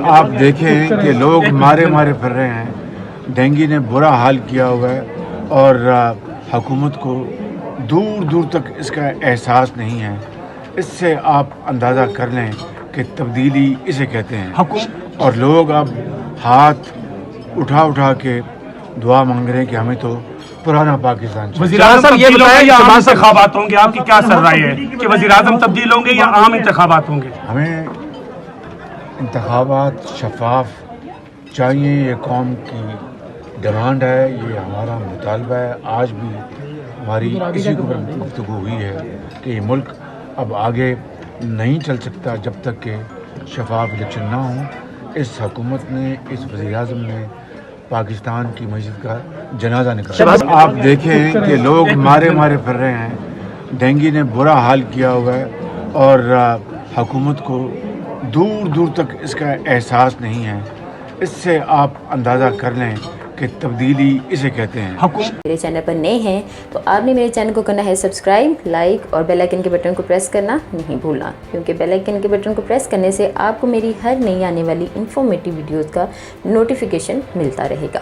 आप देखें कि लोग मारे मारे फिर रहे हैं, डेंगू ने बुरा हाल किया हुआ है और हुकूमत को दूर दूर तक इसका एहसास नहीं है। इससे आप अंदाज़ा कर लें कि तब्दीली इसे कहते हैं। और लोग अब हाथ उठा उठा के दुआ मांग रहे हैं कि हमें तो पुराना पाकिस्तान चाहिए। वज़ीर आज़म ये बताएं या आम इंतखाबात होंगे, आपकी क्या सर राय है कि वज़ीर आज़म तब्दील होंगे या आम इंतखाबात होंगे? हमें इंतखाबात शफाफ चाहिए, ये कौम की डिमांड है, ये हमारा मुतालबा है। आज भी हमारी इसी के ऊपर गुफ्तगू हुई है कि ये मुल्क अब आगे नहीं चल सकता जब तक कि शफाफ इलेक्शन ना हो। इस हुकूमत ने, इस वज़ीर आज़म ने पाकिस्तान की मस्जिद का जनाजा निकाला। आप देखें कि लोग मारे मारे फिर रहे हैं, डेंगू ने बुरा हाल किया हुआ है और हुकूमत को दूर दूर तक इसका एहसास नहीं है। इससे आप अंदाज़ा कर लें कि तब्दीली इसे कहते हैं। मेरे चैनल पर नए हैं तो आपने मेरे चैनल को करना है सब्सक्राइब, लाइक और बेल आइकन के बटन को प्रेस करना नहीं भूलना, क्योंकि बेल आइकन के बटन को प्रेस करने से आपको मेरी हर नई आने वाली इन्फॉर्मेटिव वीडियोज़ का नोटिफिकेशन मिलता रहेगा।